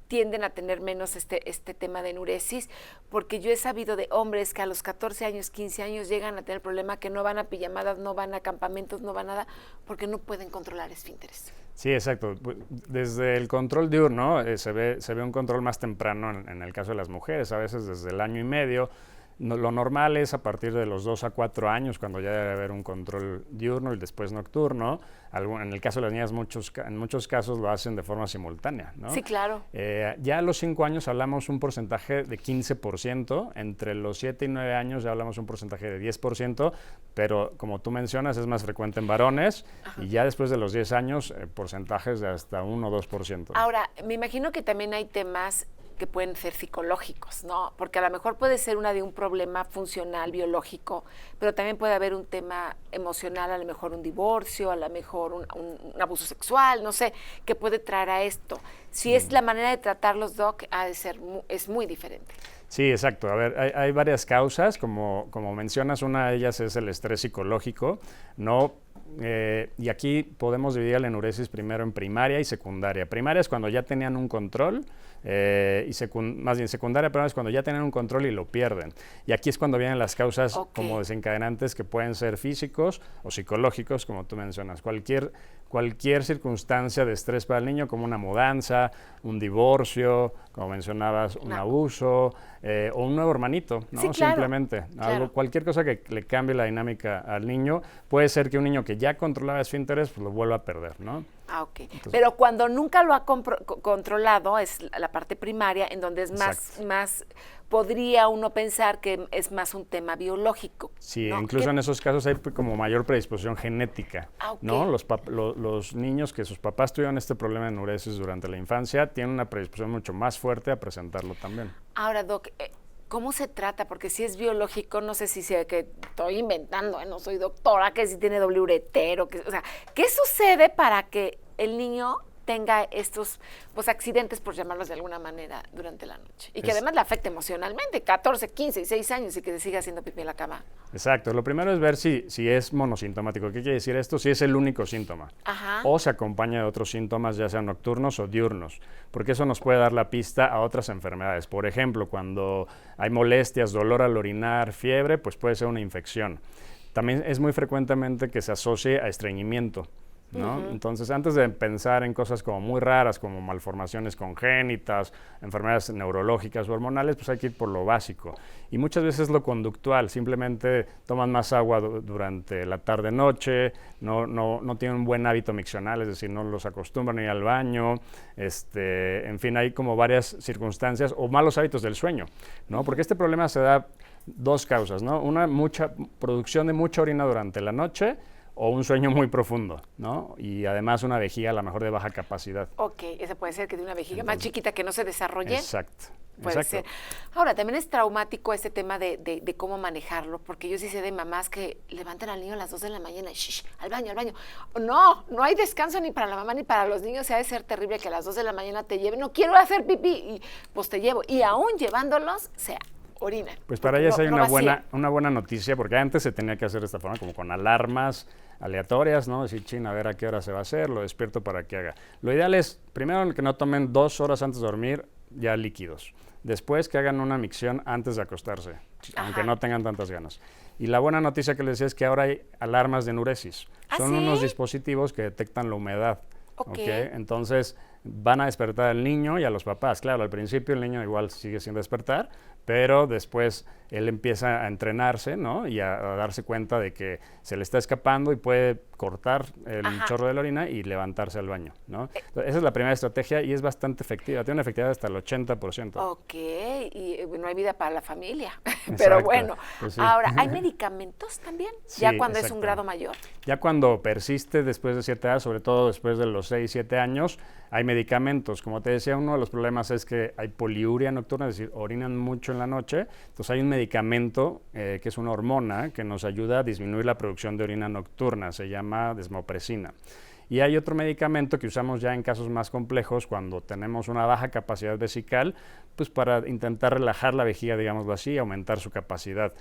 tienden a tener menos este tema de enuresis, porque yo he sabido de hombres que a los 14 años, 15 años llegan a tener el problema que no van a pijamadas, no van a campamentos, no van a nada, porque no pueden controlar esfínteres. Sí, exacto. Desde el control diurno se ve un control más temprano en el caso de las mujeres, a veces desde el 1 año y medio. Lo normal es a partir de los 2 a 4 años, cuando ya debe haber un control diurno y después nocturno. En el caso de las niñas, en muchos casos lo hacen de forma simultánea, ¿no? Sí, claro. Ya a los 5 años hablamos un porcentaje de 15%, entre los 7 y 9 años ya hablamos un porcentaje de 10%, pero como tú mencionas es más frecuente en varones. Ajá. Y ya después de los 10 años porcentajes de hasta 1 o 2%. Ahora, me imagino que también hay temas que pueden ser psicológicos, ¿no? Porque a lo mejor puede ser de un problema funcional, biológico, pero también puede haber un tema emocional, a lo mejor un divorcio, a lo mejor un abuso sexual, no sé, que puede traer a esto. Si es la manera de tratarlos, Doc, es muy diferente. Sí, exacto. A ver, hay varias causas, como mencionas, una de ellas es el estrés psicológico, ¿no? Y aquí podemos dividir la enuresis primero en primaria y secundaria. Primaria es cuando ya tenían un control, más bien secundaria, pero es cuando ya tienen un control y lo pierden. Y aquí es cuando vienen las causas como desencadenantes, que pueden ser físicos o psicológicos, como tú mencionas. Cualquier circunstancia de estrés para el niño, como una mudanza, un divorcio, como mencionabas, un abuso, o un nuevo hermanito, ¿no? Sí, claro, simplemente. Claro. Cualquier cosa que le cambie la dinámica al niño. Puede ser que un niño que ya controlaba esfínteres, pues lo vuelva a perder, ¿no? Ah, ok. Entonces, pero cuando nunca lo ha controlado, es la parte primaria, en donde es más, podría uno pensar que es más un tema biológico. Sí, ¿no? Incluso en esos casos hay como mayor predisposición genética, ¿no? Los niños que sus papás tuvieron este problema de enuresis durante la infancia tienen una predisposición mucho más fuerte a presentarlo también. Ahora, Doc, ¿cómo se trata? Porque si es biológico, no sé si sea que estoy inventando, no soy doctora, que si tiene doble uretero, o sea, ¿qué sucede para que el niño tenga estos accidentes, por llamarlos de alguna manera, durante la noche? Y que además le afecte emocionalmente, 14, 15, 16 años, y que se siga haciendo pipí en la cama. Exacto. Lo primero es ver si es monosintomático. ¿Qué quiere decir esto? Si es el único síntoma. Ajá. O se acompaña de otros síntomas, ya sean nocturnos o diurnos, porque eso nos puede dar la pista a otras enfermedades. Por ejemplo, cuando hay molestias, dolor al orinar, fiebre, pues puede ser una infección. También es muy frecuentemente que se asocie a estreñimiento, ¿no? Entonces, antes de pensar en cosas como muy raras, como malformaciones congénitas, enfermedades neurológicas o hormonales, pues hay que ir por lo básico. Y muchas veces lo conductual, simplemente toman más agua durante la tarde-noche, no tienen un buen hábito miccional, es decir, no los acostumbran a ir al baño, en fin, hay como varias circunstancias, o malos hábitos del sueño, ¿no? Porque este problema se da dos causas, ¿no? Una, producción de mucha orina durante la noche, o un sueño muy profundo, ¿no? Y además una vejiga a lo mejor de baja capacidad. Ok, ese puede ser que de una vejiga más chiquita que no se desarrolle. Exacto. Puede ser. Ahora, también es traumático este tema de cómo manejarlo, porque yo sí sé de mamás que levantan al niño a las 2 de la mañana y al baño. No hay descanso ni para la mamá ni para los niños. Se ha de ser terrible que a las 2 de la mañana te lleven. No quiero hacer pipí, y pues te llevo. Y aún llevándolos, orinan. Pues para ellas hay una buena noticia, porque antes se tenía que hacer de esta forma, como con alarmas aleatorias, ¿no? Decir, a ver a qué hora se va a hacer, lo despierto para que haga. Lo ideal es, primero, que no tomen 2 horas antes de dormir ya líquidos. Después, que hagan una micción antes de acostarse, aunque no tengan tantas ganas. Y la buena noticia que les decía es que ahora hay alarmas de enuresis. Son unos dispositivos que detectan la humedad. Okay. Entonces, van a despertar al niño y a los papás. Claro, al principio el niño igual sigue sin despertar, pero después él empieza a entrenarse, ¿no? Y a darse cuenta de que se le está escapando y puede cortar el chorro de la orina y levantarse al baño, ¿no? Entonces, esa es la primera estrategia y es bastante efectiva. Tiene una efectividad hasta el 80%. Ok, y no hay vida para la familia. Pero bueno, pues sí. Ahora, ¿hay medicamentos también? Sí, ya cuando es un grado mayor. Ya cuando persiste después de cierta edad, sobre todo después de los 6, 7 años, hay medicamentos. Como te decía, uno de los problemas es que hay poliuria nocturna, es decir, orinan mucho en la noche. Entonces hay un medicamento que es una hormona que nos ayuda a disminuir la producción de orina nocturna, se llama desmopresina. Y hay otro medicamento que usamos ya en casos más complejos cuando tenemos una baja capacidad vesical, pues para intentar relajar la vejiga, digámoslo así, y aumentar su capacidad.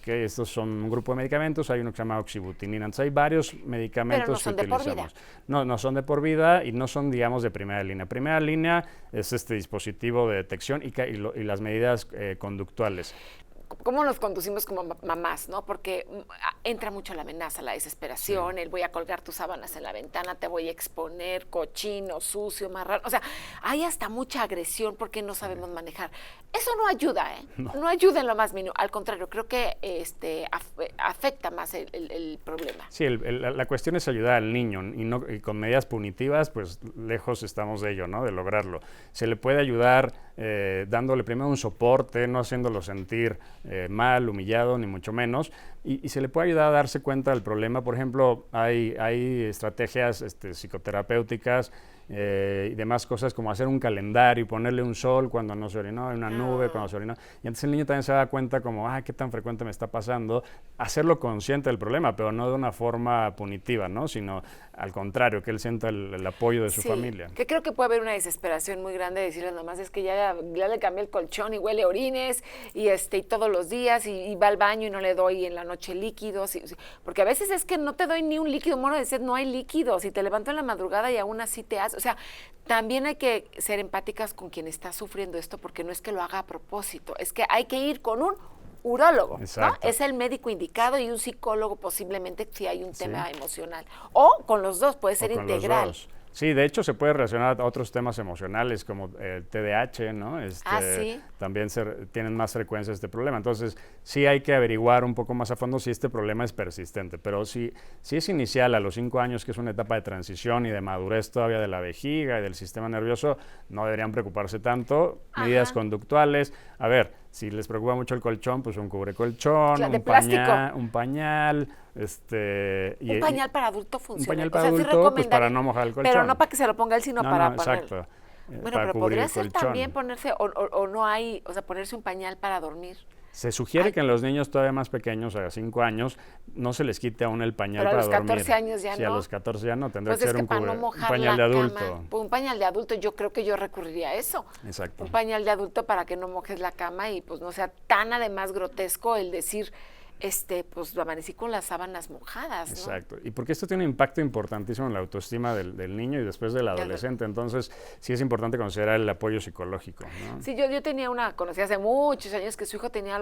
Estos son un grupo de medicamentos, hay uno que se llama oxibutinina. Entonces hay varios medicamentos que utilizamos. ¿Pero no son de por vida? No son de por vida y no son, digamos, de primera línea. Primera línea es este dispositivo de detección y las medidas conductuales. ¿Cómo nos conducimos como mamás, no? Porque entra mucho la amenaza, la desesperación, el voy a colgar tus sábanas en la ventana, te voy a exponer, cochino, sucio, marrano. O sea, hay hasta mucha agresión porque no sabemos manejar. Eso no ayuda, ¿eh? No ayuda en lo más mínimo. Al contrario, creo que afecta más el problema. Sí, la cuestión es ayudar al niño y con medidas punitivas, pues lejos estamos de ello, ¿no? De lograrlo. Se le puede ayudar dándole primero un soporte, no haciéndolo sentir mal, humillado, ni mucho menos, y se le puede ayudar a darse cuenta del problema. Por ejemplo, hay estrategias psicoterapéuticas y demás cosas como hacer un calendario y ponerle un sol cuando no se orinó, una nube cuando se orinó, y entonces el niño también se da cuenta como, qué tan frecuente me está pasando, hacerlo consciente del problema, pero no de una forma punitiva, ¿no? Sino al contrario, que él sienta el apoyo de su familia. Que creo que puede haber una desesperación muy grande de decirle nomás es que ya le cambié el colchón y huele a orines y todos los días y va al baño y no le doy en la noche líquidos, porque a veces es que no te doy ni un líquido, muero de sed, no hay líquidos y te levanto en la madrugada y aún así te hace, o sea, también hay que ser empáticas con quien está sufriendo esto porque no es que lo haga a propósito, es que hay que ir con un urólogo, ¿no? Es el médico indicado y un psicólogo posiblemente si hay un tema emocional. O con los dos, puede ser integral. Sí, de hecho se puede relacionar a otros temas emocionales como el TDAH, ¿no? ¿sí? También tienen más frecuencia este problema. Entonces, sí hay que averiguar un poco más a fondo si este problema es persistente. Pero si es inicial a los 5 años, que es una etapa de transición y de madurez todavía de la vejiga y del sistema nervioso, no deberían preocuparse tanto. Medidas conductuales. A ver, si les preocupa mucho el colchón, pues un cubrecolchón, un pañal. Un pañal para adulto funciona. Un pañal para adulto, pues para no mojar el colchón. Pero no para que se lo ponga él, sino para poner. Exacto. Bueno, pero podría ser también ponerse, o no hay, o sea, ponerse un pañal para dormir. Se sugiere que en los niños todavía más pequeños, a 5 años, no se les quite aún el pañal para dormir. Pero a los 14 años ya no. Sí, a los 14 ya no, tendría pues que ser un pañal de adulto. Un pañal de adulto, yo creo que yo recurriría a eso. Exacto. Un pañal de adulto para que no mojes la cama y pues no sea tan además grotesco el decir, pues amanecí con las sábanas mojadas, ¿no? Exacto. Y porque esto tiene un impacto importantísimo en la autoestima del niño y después del adolescente. Entonces, sí es importante considerar el apoyo psicológico, ¿no? Sí, yo tenía una conocida hace muchos años que su hijo tenía,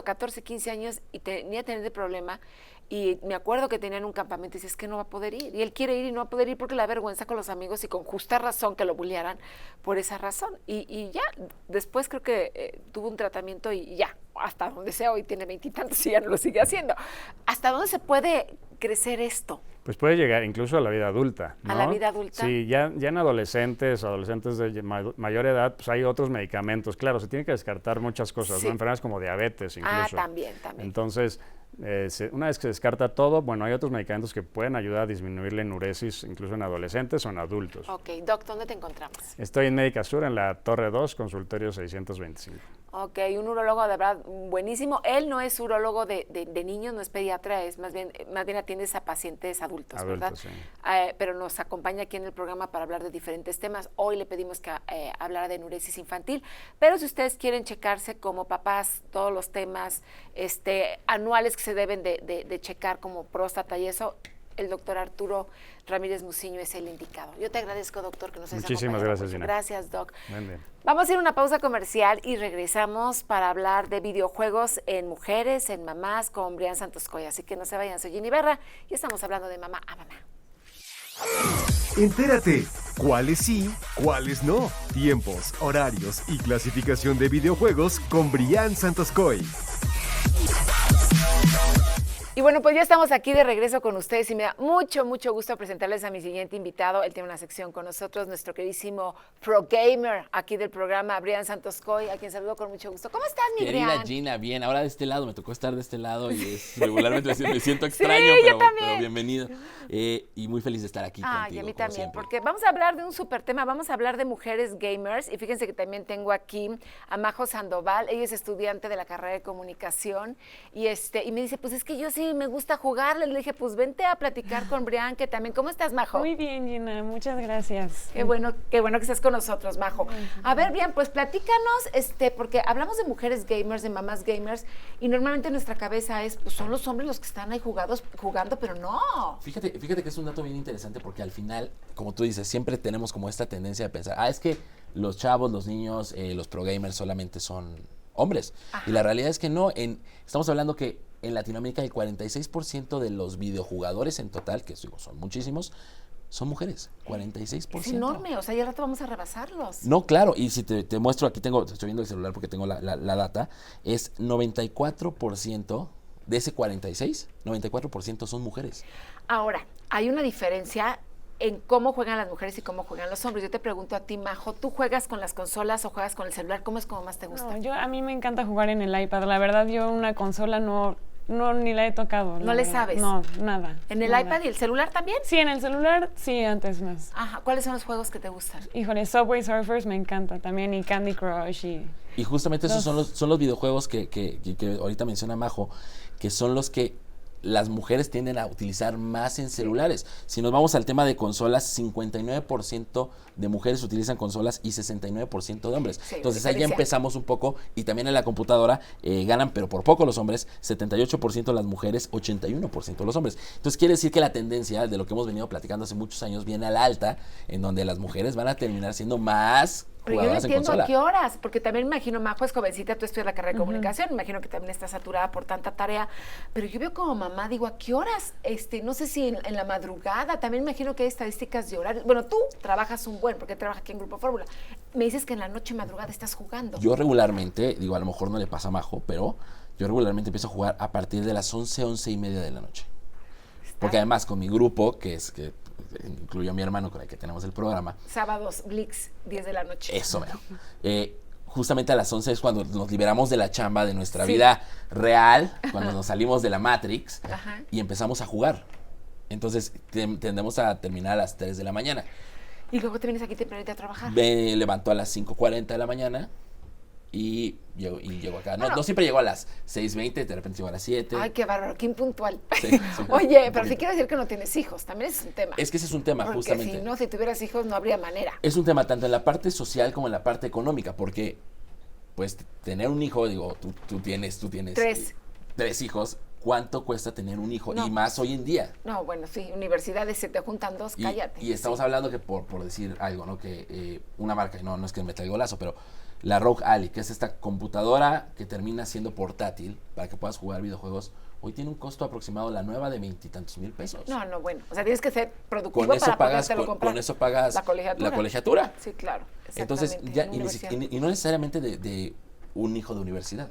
14, 15 años y tenía el problema. Y me acuerdo que tenían un campamento y dice, es que no va a poder ir. Y él quiere ir y no va a poder ir porque le da vergüenza con los amigos y con justa razón que lo bullearan por esa razón. Y ya, después creo que tuvo un tratamiento y ya, hasta donde sea hoy, tiene 20 y tantos y ya no lo sigue haciendo. ¿Hasta dónde se puede crecer esto? Pues puede llegar incluso a la vida adulta, ¿no? ¿A la vida adulta? Sí, ya en adolescentes de mayor edad, pues hay otros medicamentos. Claro, se tiene que descartar muchas cosas, ¿no? Enfermedades como diabetes incluso. También. Entonces, una vez que se descarta todo, bueno, hay otros medicamentos que pueden ayudar a disminuir la enuresis incluso en adolescentes o en adultos. Ok, Doc, ¿dónde te encontramos? Estoy en Médica Sur, en la Torre 2, consultorio 625. Ok, un urólogo de verdad buenísimo. Él no es urólogo de niños, no es pediatra, es más bien atiendes a pacientes adultos, ¿verdad? Sí. Pero nos acompaña aquí en el programa para hablar de diferentes temas. Hoy le pedimos que hablara de enuresis infantil, pero si ustedes quieren checarse como papás todos los temas anuales que se deben de checar como próstata y eso, el doctor Arturo Ramírez Muciño es el indicado. Yo te agradezco, doctor, que nos hayas acompañado. Muchísimas gracias, Gina. Gracias, Doc. Bien. Vamos a ir a una pausa comercial y regresamos para hablar de videojuegos en mujeres, en mamás, con Brian Santoscoy. Así que no se vayan, soy Ginny Berra y estamos hablando de mamá a mamá. Entérate, cuáles sí, cuáles no, tiempos, horarios y clasificación de videojuegos con Brian Santoscoy. Y bueno, pues ya estamos aquí de regreso con ustedes y me da mucho gusto presentarles a mi siguiente invitado. Él tiene una sección con nosotros, nuestro queridísimo Pro Gamer aquí del programa, Brian Santoscoy, a quien saludo con mucho gusto. ¿Cómo estás, mi Brian? Querida Gina, bien. Ahora de este lado, me tocó estar de este lado y regularmente me siento extraño, sí, pero bienvenido. Y muy feliz de estar aquí contigo, y a mí como también, siempre. Porque vamos a hablar de un súper tema, vamos a hablar de mujeres gamers y fíjense que también tengo aquí a Majo Sandoval, ella es estudiante de la carrera de comunicación y me dice, pues es que yo sí me gusta jugar, le dije, pues vente a platicar con Brian, que también, ¿cómo estás, Majo? Muy bien, Gina, muchas gracias. Qué bueno que estés con nosotros, Majo. A ver, bien, pues platícanos, porque hablamos de mujeres gamers, de mamás gamers, y normalmente nuestra cabeza es, pues son los hombres los que están ahí jugando, pero no. Fíjate que es un dato bien interesante porque al final, como tú dices, siempre tenemos como esta tendencia de pensar, es que los chavos, los niños, los pro gamers solamente son hombres. Ajá. Y la realidad es que no, estamos hablando que en Latinoamérica el 46% de los videojugadores en total, que digo, son muchísimos, son mujeres. 46%. Es enorme, o sea, ya al rato vamos a rebasarlos. No, claro, y si te muestro, aquí estoy viendo el celular porque tengo la data, es 94% de ese 46, 94% son mujeres. Ahora, hay una diferencia en cómo juegan las mujeres y cómo juegan los hombres. Yo te pregunto a ti, Majo, ¿tú juegas con las consolas o juegas con el celular? ¿Cómo es como más te gusta? No, a mí me encanta jugar en el iPad. La verdad, yo una consola no ni la he tocado. ¿No le verdad. sabes? No, nada. ¿En el nada. iPad y el celular también? Sí, en el celular, sí, antes más. Ajá, ¿cuáles son los juegos que te gustan? Híjole, Subway Surfers me encanta también, y Candy Crush Y justamente esos son los videojuegos que ahorita menciona Majo, que son los que las mujeres tienden a utilizar más en celulares. Si nos vamos al tema de consolas, 59% de mujeres utilizan consolas y 69% de hombres. Sí, Entonces ahí ya diferencia. empezamos un poco, y también en la computadora ganan, pero por poco los hombres, 78% las mujeres, 81% los hombres. Entonces quiere decir que la tendencia de lo que hemos venido platicando hace muchos años viene a la alta, en donde las mujeres van a terminar siendo más Pero yo no jugadoras en entiendo consola. a qué horas, porque también me imagino, Majo es jovencita, tú estudias la carrera de comunicación, me imagino que también estás saturada por tanta tarea, pero yo veo como mamá, digo, ¿a qué horas? No sé si en la madrugada, también me imagino que hay estadísticas de horarios. Bueno, tú trabajas un buen, porque trabajas aquí en Grupo Fórmula. Me dices que en la noche madrugada estás jugando. Yo regularmente, digo, a lo mejor no le pasa a Majo, pero yo regularmente empiezo a jugar a partir de las 11 y media de la noche. Porque además con mi grupo, que incluyo a mi hermano con el que tenemos el programa. Sábados, Blitz, 10 de la noche. Eso, mero. Justamente a las 11 es cuando nos liberamos de la chamba, de nuestra vida real, cuando nos salimos de la Matrix. Ajá. Y empezamos a jugar. Entonces tendemos a terminar a las 3 de la mañana. Y luego te vienes aquí tempranito a trabajar. Me levanto a las 5:40 de la mañana y llego acá. No siempre llego a las 6:20, de repente llego a las 7. Ay, qué bárbaro, qué impuntual. Sí, Oye, un pero sí poquito. quiero decir que no tienes hijos, también es un tema. Es que ese es un tema, Porque justamente. si tuvieras hijos no habría manera. Es un tema tanto en la parte social como en la parte económica, porque pues tener un hijo, digo, tú tienes 3 hijos, ¿cuánto cuesta tener un hijo? No. Y más hoy en día. No, bueno, sí, universidades, se te juntan dos, cállate. Y estamos hablando que, por decir algo, ¿no? Que una marca, no es que me traiga golazo, pero la Rogue Ally, que es esta computadora que termina siendo portátil para que puedas jugar videojuegos, hoy tiene un costo aproximado, la nueva, de 20 y tantos mil pesos. No, bueno, o sea, tienes que ser productivo Con eso para pagas, podértelo comprar. con eso pagas la colegiatura. Sí, claro. Entonces, exactamente, ya, en y universidad. no necesariamente de un hijo de universidad.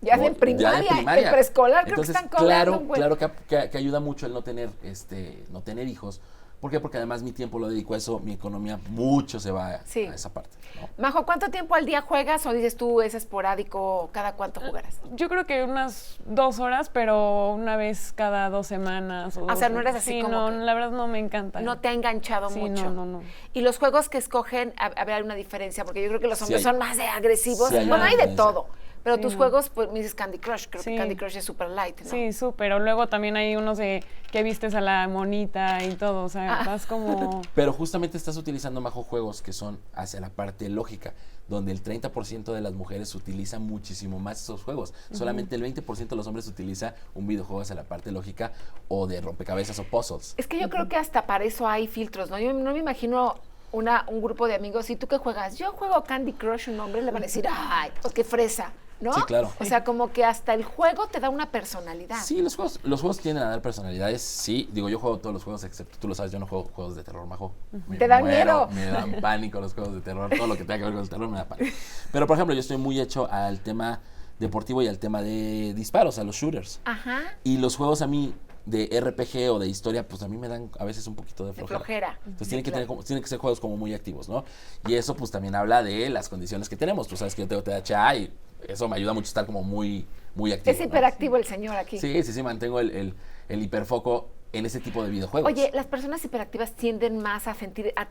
Ya No, de primaria, primaria. el preescolar, Entonces, creo que están cobrando un buen. claro que ayuda mucho el no tener hijos. ¿Por qué? Porque además mi tiempo lo dedico a eso, mi economía mucho se va a esa parte, ¿no? Majo, ¿cuánto tiempo al día juegas o dices tú es esporádico, cada cuánto jugarás? Yo creo que unas 2 horas, pero una vez cada 2 semanas. O sea, no eres así sí, como no, que- la verdad no me encanta. No te ha enganchado Sí, mucho. no. Y los juegos que escogen, a ver, hay una diferencia, porque yo creo que los Sí hombres hay. son más agresivos. Sí hay Bueno, una hay de diferencia. todo. Pero Sí, tus no. juegos, pues me dices Candy Crush, creo que Sí. Candy Crush es super light, ¿no? Sí, súper. O luego también hay unos de que vistes a la monita y todo. O sea, vas como... Pero justamente estás utilizando, Majo, juegos que son hacia la parte lógica, donde el 30% de las mujeres utiliza muchísimo más esos juegos. Solamente el 20% de los hombres utiliza un videojuego hacia la parte lógica o de rompecabezas o puzzles. Es que yo creo que hasta para eso hay filtros, ¿no? Yo no me imagino un grupo de amigos, ¿y tú qué juegas? Yo juego Candy Crush, un hombre le van a decir, ay, pues qué fresa, ¿no? Sí, claro. O sea, como que hasta el juego te da una personalidad. Sí, los juegos tienden a dar personalidades, sí. Digo, yo juego todos los juegos, excepto, tú lo sabes, yo no juego juegos de terror, Majo. Me ¿Te dan muero, miedo? Me dan pánico los juegos de terror, todo lo que tenga que ver con el terror me da pánico. Pero, por ejemplo, yo estoy muy hecho al tema deportivo y al tema de disparos, a los shooters. Ajá. Y los juegos a mí de RPG o de historia, pues a mí me dan a veces un poquito de flojera. Entonces tienen que ser juegos como muy activos, ¿no? Y eso pues también habla de las condiciones que tenemos. Tú sabes que yo tengo TDAH y eso me ayuda mucho a estar como muy activo. Es hiperactivo el señor aquí. Sí, mantengo el hiperfoco en ese tipo de videojuegos. Oye, las personas hiperactivas tienden más a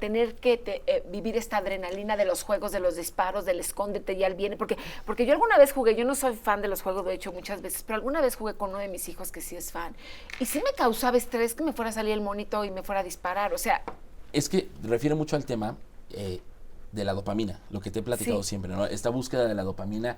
tener que vivir esta adrenalina de los juegos, de los disparos, del escóndete y al viene, porque yo alguna vez jugué, yo no soy fan de los juegos, lo he hecho muchas veces, pero alguna vez jugué con uno de mis hijos que sí es fan, y sí me causaba estrés que me fuera a salir el monito y me fuera a disparar, o sea... Es que refiere mucho al tema de la dopamina, lo que te he platicado siempre, ¿no? Esta búsqueda de la dopamina,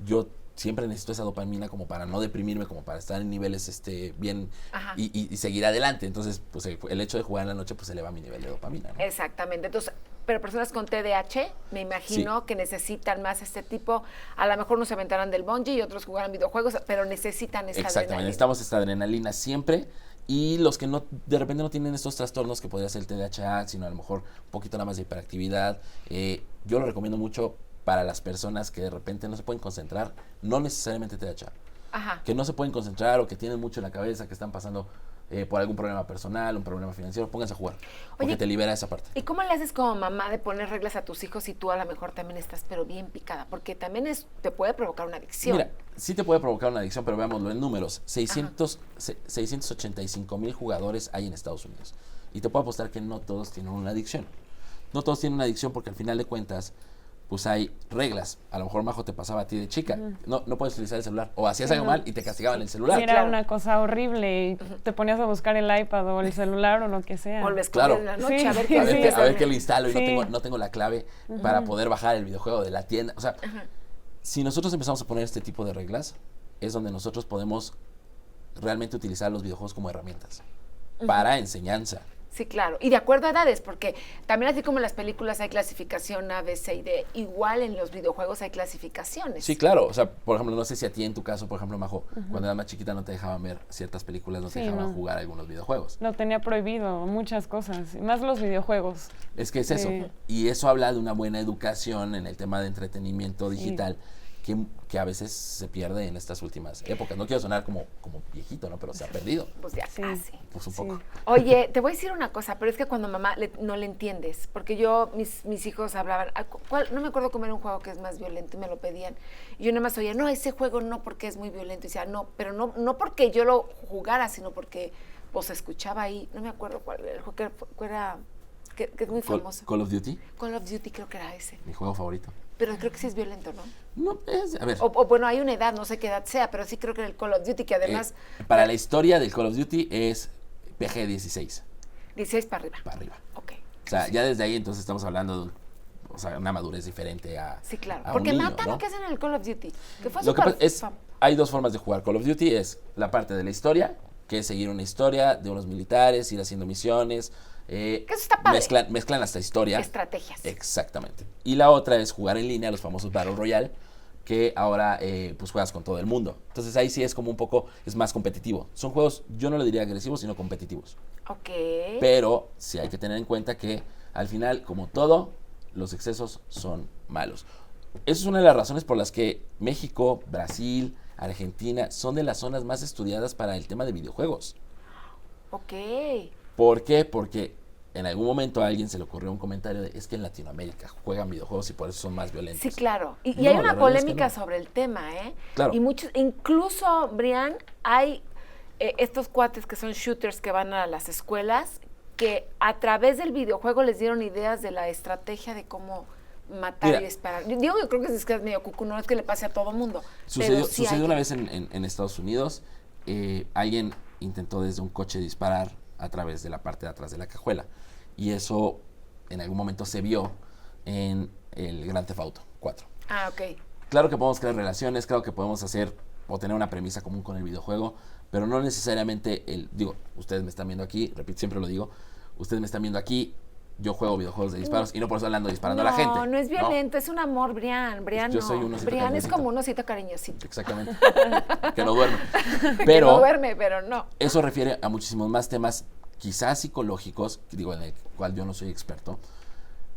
yo siempre necesito esa dopamina como para no deprimirme, como para estar en niveles bien y seguir adelante. Entonces, pues el hecho de jugar en la noche pues eleva mi nivel de dopamina, ¿no? Exactamente. Entonces, pero personas con TDAH, me imagino que necesitan más este tipo, a lo mejor no se aventarán del bungee y otros jugarán videojuegos, pero necesitan esta Exactamente, adrenalina. necesitamos esta adrenalina siempre. Y los que no, de repente no tienen estos trastornos que podría ser el TDAH, sino a lo mejor un poquito nada más de hiperactividad, yo lo recomiendo mucho para las personas que de repente no se pueden concentrar, no necesariamente TDAH, Ajá. que no se pueden concentrar o que tienen mucho en la cabeza, que están pasando por algún problema personal, un problema financiero, pónganse a jugar, porque Oye, te libera esa parte. ¿Y cómo le haces como mamá de poner reglas a tus hijos si tú a lo mejor también estás pero bien picada? Porque también te puede provocar una adicción. Mira, sí te puede provocar una adicción, pero veámoslo en números. 685,000 jugadores hay en Estados Unidos. Y te puedo apostar que no todos tienen una adicción. No todos tienen una adicción porque al final de cuentas, pues hay reglas. A lo mejor Majo te pasaba a ti de chica. No puedes utilizar el celular. O hacías algo mal y te castigaban el celular. Sí, era una cosa horrible y te ponías a buscar el iPad o el celular o lo que sea. O lo escondías Claro. en la noche Sí, a ver sí, qué A ver, sí. qué, a ver qué lo instalo y Sí. no tengo la clave para poder bajar el videojuego de la tienda. O sea, si nosotros empezamos a poner este tipo de reglas, es donde nosotros podemos realmente utilizar los videojuegos como herramientas para enseñanza. Sí, claro. Y de acuerdo a edades, porque también así como en las películas hay clasificación A, B, C y D, igual en los videojuegos hay clasificaciones. Sí, claro. O sea, por ejemplo, no sé si a ti en tu caso, por ejemplo, Majo, cuando eras más chiquita no te dejaban ver ciertas películas, no te Sí, dejaban no. jugar algunos videojuegos. Lo tenía prohibido, muchas cosas, y más los videojuegos. Es que es eso. Sí. Y eso habla de una buena educación en el tema de entretenimiento digital que a veces se pierde en estas últimas épocas. No quiero sonar como viejito, ¿no? Pero se ha perdido. Pues ya Sí. casi. Pues un Sí. poco. Oye, te voy a decir una cosa, pero es que cuando mamá no le entiendes, porque mis hijos hablaban, no me acuerdo cómo era un juego que es más violento y me lo pedían. Y yo nada más oía, no, ese juego no porque es muy violento. Y decía, no, pero no porque yo lo jugara, sino porque pues escuchaba ahí, no me acuerdo cuál era el juego, que es muy famoso. Call of Duty, Call of Duty creo que era ese. mi juego favorito. Pero creo que sí es violento, ¿no? No, a ver. O bueno, hay una edad, no sé qué edad sea, pero sí creo que en el Call of Duty, que además Para la historia del Call of Duty es PG-16 16 para arriba. para arriba. Ok. O sea, ya desde ahí entonces estamos hablando de una madurez diferente a Sí, claro. a un Porque niño, matan ¿no? lo que hacen en el Call of Duty. Que fue Lo que súper pasa es, hay dos formas de jugar Call of Duty, es la parte de la historia, que es seguir una historia de unos militares, ir haciendo misiones, Que eso está padre. mezclan hasta historia. Estrategias. Exactamente. Y la otra es jugar en línea, los famosos Battle Royale, que ahora pues juegas con todo el mundo. Entonces ahí sí es como un poco, es más competitivo. Son juegos, yo no lo diría agresivos, sino competitivos. Ok. Pero sí hay que tener en cuenta que al final, como todo, los excesos son malos. Esa es una de las razones por las que México, Brasil, Argentina son de las zonas más estudiadas para el tema de videojuegos. Ok. ¿Por qué? Porque en algún momento a alguien se le ocurrió un comentario de es que en Latinoamérica juegan videojuegos y por eso son más violentos. Sí, claro. Y No, hay la una verdad es que polémica no. sobre el tema, ¿eh? Claro. Y muchos, incluso, Brian, hay estos cuates que son shooters que van a las escuelas que a través del videojuego les dieron ideas de la estrategia de cómo matar Mira. y disparar. Yo creo que es medio cucu, no es que le pase a todo mundo. Sucedió, pero sí sucedió hay una que- vez en Estados Unidos, alguien intentó desde un coche disparar a través de la parte de atrás de la cajuela y eso en algún momento se vio en el Grand Theft Auto 4. Ah, ok. Claro que podemos crear relaciones, claro que podemos hacer o tener una premisa común con el videojuego, pero no necesariamente digo, ustedes me están viendo aquí, repito, siempre lo digo, ustedes me están viendo aquí, yo juego videojuegos de disparos y no por eso ando disparando a la gente. No es violento, es un amor, Brian. Brian Yo no. soy un osito Brian es cariñosito. como un osito cariñosito. Exactamente. Que no duerme. Que Pero no duerme, pero no. eso refiere a muchísimos más temas, quizás psicológicos, digo, en el cual yo no soy experto,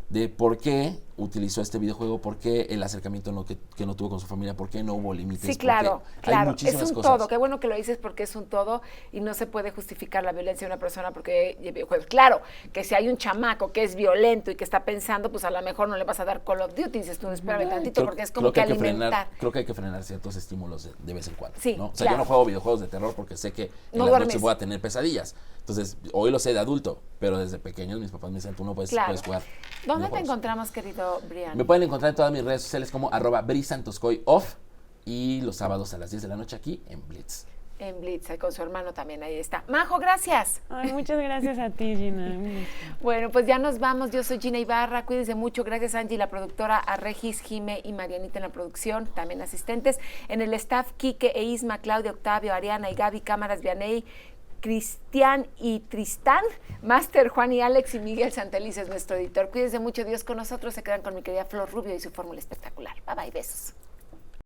de por qué utilizó este videojuego, por qué el acercamiento que no tuvo con su familia, por qué no hubo límites. Sí, claro, porque hay claro. Es muchísimas un cosas. todo. Qué bueno que lo dices porque es un todo y no se puede justificar la violencia de una persona porque lleve videojuegos. Claro, que si hay un chamaco que es violento y que está pensando, pues a lo mejor no le vas a dar Call of Duty. Dices tú, espérame tantito, porque es como que hay que alimentar. creo que hay que frenar ciertos estímulos de vez en cuando. Sí, ¿no? O sea, claro. yo no juego videojuegos de terror porque sé que en No las duermes. noches voy a tener pesadillas. Entonces, hoy lo sé de adulto, pero desde pequeños mis papás me dicen, tú no puedes, Claro. puedes jugar. ¿Dónde te videojuegos". encontramos, querido Brian? Me pueden encontrar en todas mis redes sociales como @brisantoscoy_off y los sábados a las 10 de la noche aquí en Blitz. En Blitz, con su hermano también, ahí está. Majo, gracias. Ay, muchas gracias a ti, Gina. Un gusto. Bueno, pues ya nos vamos. Yo soy Gina Ibarra. Cuídense mucho. Gracias, Angie, la productora, a Regis, Jime y Marianita en la producción, también asistentes. En el staff, Quique e Isma, Claudia, Octavio, Ariana y Gaby, cámaras, Vianey, Cristian y Tristán, Máster Juan y Alex y Miguel Santeliz es nuestro editor. Cuídense mucho, Dios con nosotros. Se quedan con mi querida Flor Rubio y su fórmula espectacular. Bye bye, besos.